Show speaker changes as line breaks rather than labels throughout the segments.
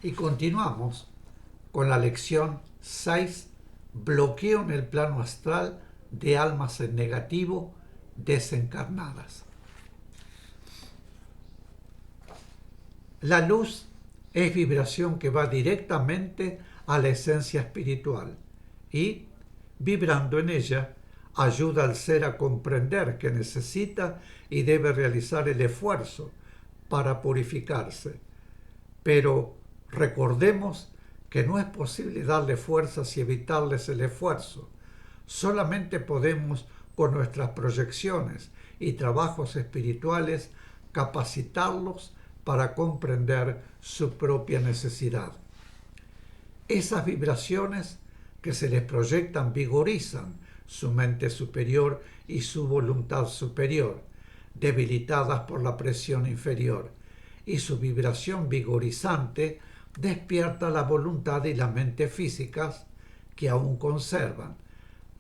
Y continuamos con la lección 6, bloqueo en el plano astral de almas en negativo desencarnadas. La luz es vibración que va directamente a la esencia espiritual y, vibrando en ella, ayuda al ser a comprender que necesita y debe realizar el esfuerzo para purificarse. Pero recordemos que no es posible darle fuerzas y evitarles el esfuerzo. Solamente podemos, con nuestras proyecciones y trabajos espirituales, capacitarlos para comprender su propia necesidad. Esas vibraciones que se les proyectan vigorizan su mente superior y su voluntad superior, debilitadas por la presión inferior, y su vibración vigorizante despierta la voluntad y la mente físicas que aún conservan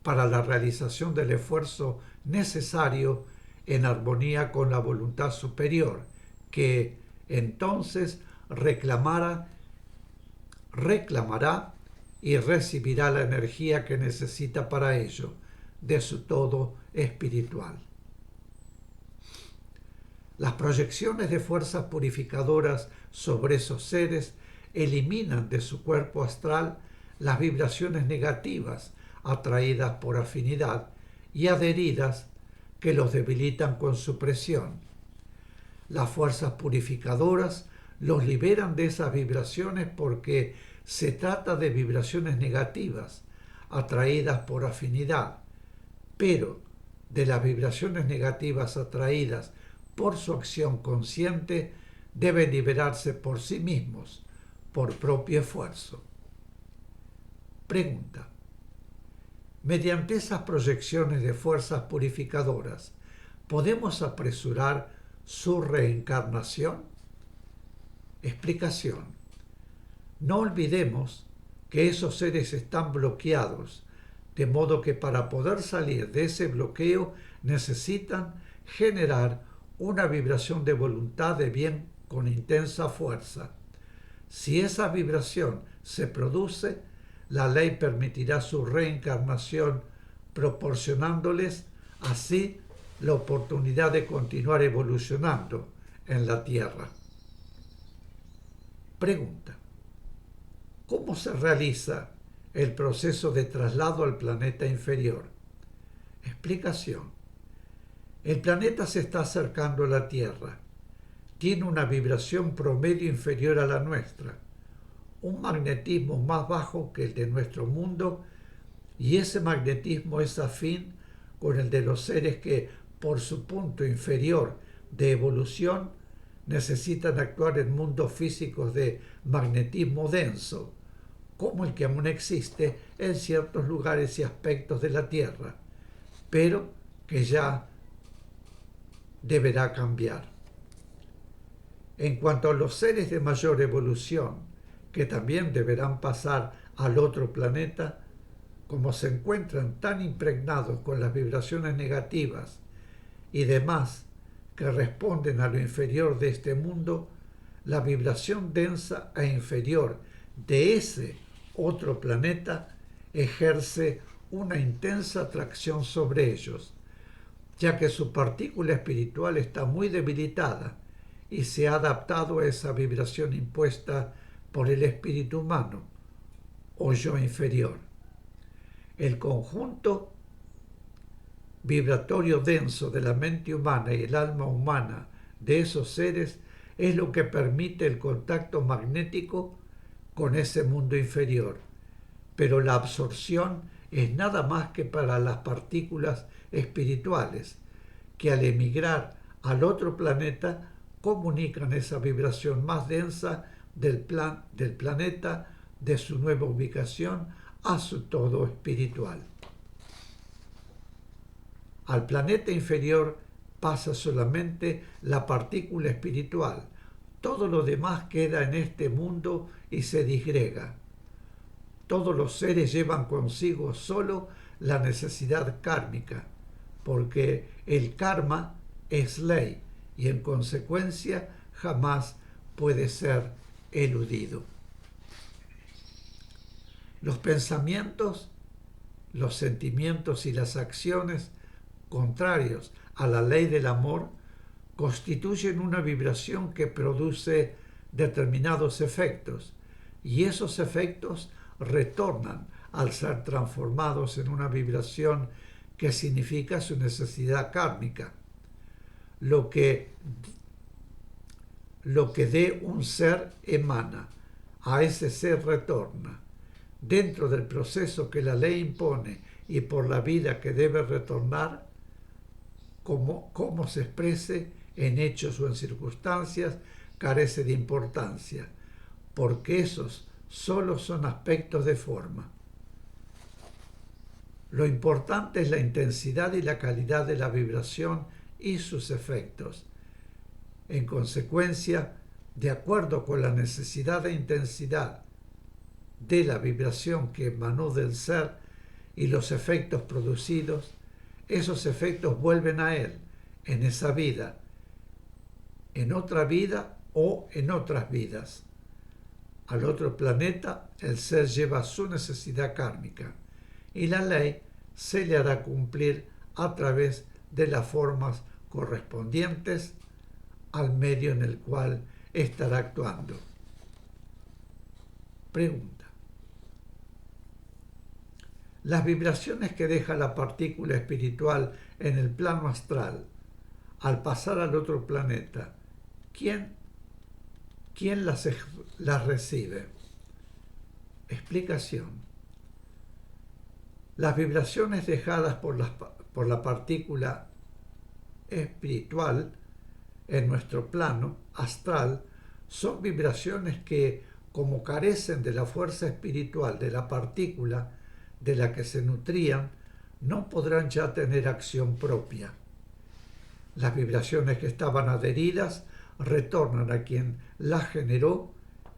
para la realización del esfuerzo necesario en armonía con la voluntad superior, que entonces reclamará y recibirá la energía que necesita para ello, de su todo espiritual. Las proyecciones de fuerzas purificadoras sobre esos seres eliminan de su cuerpo astral las vibraciones negativas atraídas por afinidad y adheridas que los debilitan con su presión. Las fuerzas purificadoras los liberan de esas vibraciones porque se trata de vibraciones negativas atraídas por afinidad, pero de las vibraciones negativas atraídas por su acción consciente deben liberarse por sí mismos, por propio esfuerzo. Pregunta: mediante esas proyecciones de fuerzas purificadoras, ¿podemos apresurar su reencarnación? Explicación: no olvidemos que esos seres están bloqueados, de modo que para poder salir de ese bloqueo necesitan generar una vibración de voluntad de bien con intensa fuerza. Si esa vibración se produce, la ley permitirá su reencarnación, proporcionándoles así la oportunidad de continuar evolucionando en la Tierra. Pregunta: ¿cómo se realiza el proceso de traslado al planeta inferior? Explicación: el planeta se está acercando a la Tierra. Tiene una vibración promedio inferior a la nuestra, un magnetismo más bajo que el de nuestro mundo, y ese magnetismo es afín con el de los seres que, por su punto inferior de evolución, necesitan actuar en mundos físicos de magnetismo denso, como el que aún existe en ciertos lugares y aspectos de la Tierra, pero que ya deberá cambiar. En cuanto a los seres de mayor evolución, que también deberán pasar al otro planeta, como se encuentran tan impregnados con las vibraciones negativas y demás que responden a lo inferior de este mundo, la vibración densa e inferior de ese otro planeta ejerce una intensa atracción sobre ellos, ya que su partícula espiritual está muy debilitada y se ha adaptado a esa vibración impuesta por el espíritu humano o yo inferior. El conjunto vibratorio denso de la mente humana y el alma humana de esos seres es lo que permite el contacto magnético con ese mundo inferior, pero la absorción es nada más que para las partículas espirituales que al emigrar al otro planeta comunican esa vibración más densa del planeta de su nueva ubicación a su todo espiritual. Al planeta inferior pasa solamente la partícula espiritual. Todo lo demás queda en este mundo y se disgrega. Todos los seres llevan consigo solo la necesidad kármica, porque el karma es ley y en consecuencia jamás puede ser eludido. Los pensamientos, los sentimientos y las acciones contrarios a la ley del amor constituyen una vibración que produce determinados efectos, y esos efectos retornan al ser transformados en una vibración que significa su necesidad kármica. Lo que de un ser emana, a ese ser retorna. Dentro del proceso que la ley impone y por la vida que debe retornar, como se exprese en hechos o en circunstancias, carece de importancia, porque esos solo son aspectos de forma. Lo importante es la intensidad y la calidad de la vibración y sus efectos. En consecuencia, de acuerdo con la necesidad e intensidad de la vibración que emanó del ser y los efectos producidos, esos efectos vuelven a él en esa vida, en otra vida o en otras vidas. Al otro planeta, el ser lleva su necesidad kármica y la ley se le hará cumplir a través de las formas correspondientes al medio en el cual estará actuando. Pregunta. Las vibraciones que deja la partícula espiritual en el plano astral al pasar al otro planeta, ¿quién las recibe? Explicación. Las vibraciones dejadas por la partícula espiritual en nuestro plano astral son vibraciones que, como carecen de la fuerza espiritual de la partícula de la que se nutrían, no podrán ya tener acción propia. Las vibraciones que estaban adheridas retornan a quien las generó,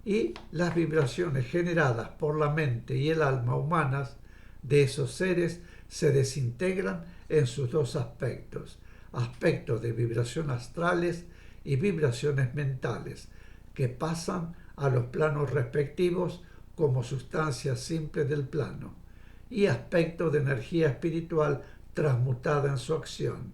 y las vibraciones generadas por la mente y el alma humanas de esos seres se desintegran en sus dos aspectos de vibración astrales y vibraciones mentales, que pasan a los planos respectivos como sustancia simple del plano, y aspecto de energía espiritual transmutada en su acción,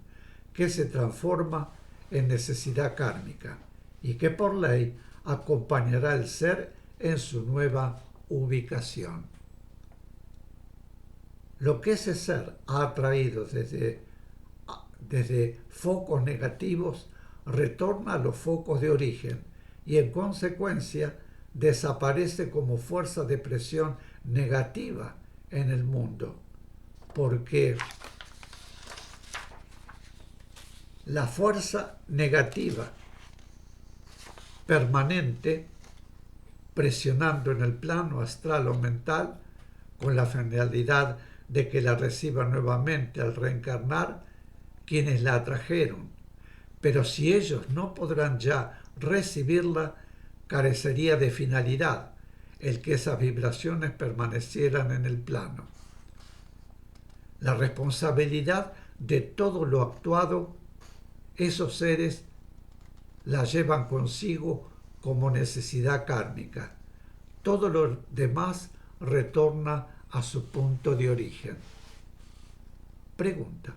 que se transforma en necesidad kármica y que por ley acompañará al ser en su nueva ubicación. Lo que ese ser ha atraído desde focos negativos retorna a los focos de origen y en consecuencia desaparece como fuerza de presión negativa en el mundo, porque la fuerza negativa permanente presionando en el plano astral o mental con la finalidad de que la reciban nuevamente al reencarnar quienes la atrajeron, pero si ellos no podrán ya recibirla, carecería de finalidad el que esas vibraciones permanecieran en el plano. La responsabilidad de todo lo actuado, esos seres la llevan consigo como necesidad kármica. Todo lo demás retorna a su punto de origen. Pregunta.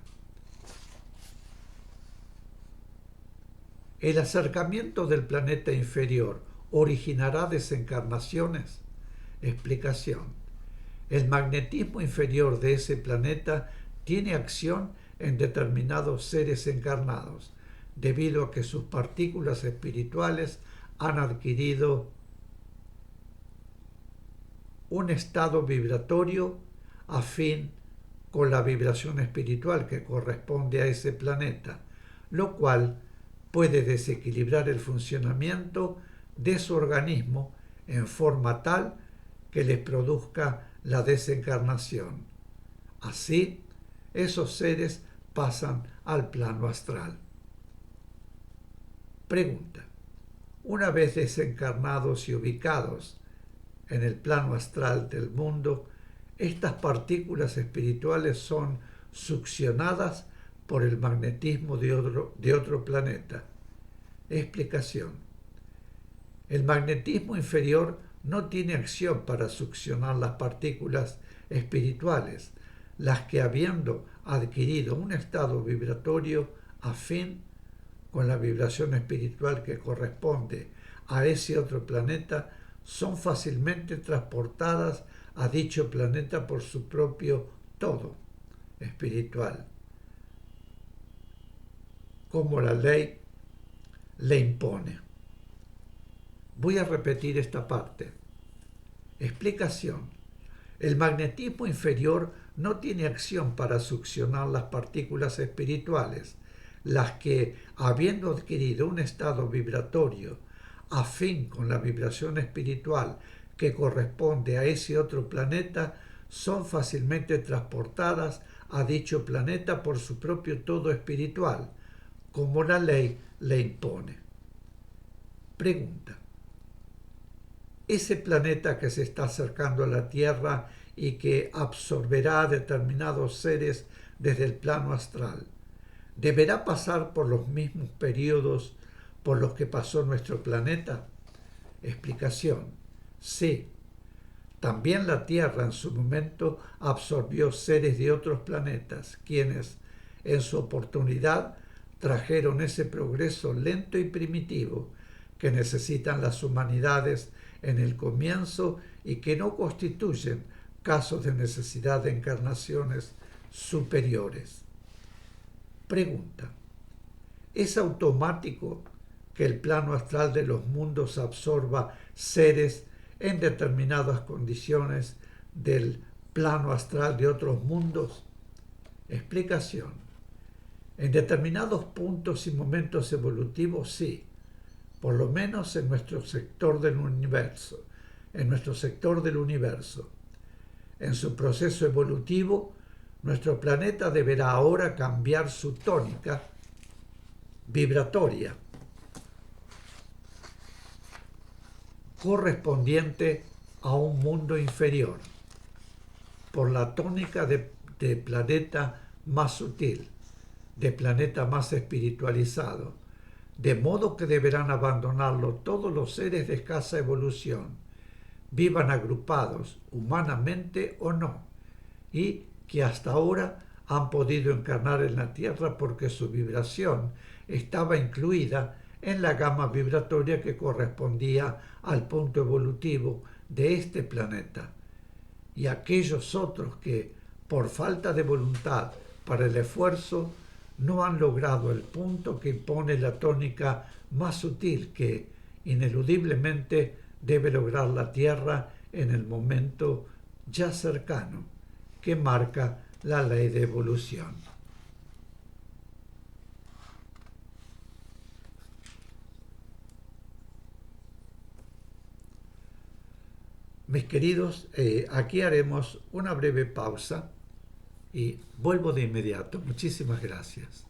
¿El acercamiento del planeta inferior originará desencarnaciones? Explicación. El magnetismo inferior de ese planeta tiene acción en determinados seres encarnados, debido a que sus partículas espirituales han adquirido un estado vibratorio afín con la vibración espiritual que corresponde a ese planeta, lo cual puede desequilibrar el funcionamiento de su organismo en forma tal que les produzca la desencarnación. Así, esos seres pasan al plano astral. Pregunta. Una vez desencarnados y ubicados en el plano astral del mundo, estas partículas espirituales son succionadas por el magnetismo de otro planeta. Explicación. El magnetismo inferior no tiene acción para succionar las partículas espirituales, las que habiendo adquirido un estado vibratorio afín con la vibración espiritual que corresponde a ese otro planeta, son fácilmente transportadas a dicho planeta por su propio todo espiritual, como la ley le impone. Voy a repetir esta parte. Explicación. El magnetismo inferior no tiene acción para succionar las partículas espirituales, las que, habiendo adquirido un estado vibratorio afín con la vibración espiritual que corresponde a ese otro planeta, son fácilmente transportadas a dicho planeta por su propio todo espiritual, como la ley le impone. Pregunta. Ese planeta que se está acercando a la Tierra y que absorberá a determinados seres desde el plano astral, ¿deberá pasar por los mismos periodos por los que pasó nuestro planeta? Explicación. Sí. También la Tierra en su momento absorbió seres de otros planetas, quienes, en su oportunidad, trajeron ese progreso lento y primitivo que necesitan las humanidades en el comienzo y que no constituyen casos de necesidad de encarnaciones superiores. Pregunta. ¿Es automático que el plano astral de los mundos absorba seres en determinadas condiciones del plano astral de otros mundos? Explicación. En determinados puntos y momentos evolutivos sí, por lo menos en nuestro sector del universo. En su proceso evolutivo, nuestro planeta deberá ahora cambiar su tónica vibratoria correspondiente a un mundo inferior por la tónica de planeta más sutil, de planeta más espiritualizado, de modo que deberán abandonarlo todos los seres de escasa evolución, vivan agrupados humanamente o no, y que hasta ahora han podido encarnar en la Tierra porque su vibración estaba incluida en la gama vibratoria que correspondía al punto evolutivo de este planeta. Y aquellos otros que, por falta de voluntad para el esfuerzo, no han logrado el punto que impone la tónica más sutil que, ineludiblemente, debe lograr la Tierra en el momento ya cercano, que marca la ley de evolución. Mis queridos, aquí haremos una breve pausa y vuelvo de inmediato. Muchísimas gracias.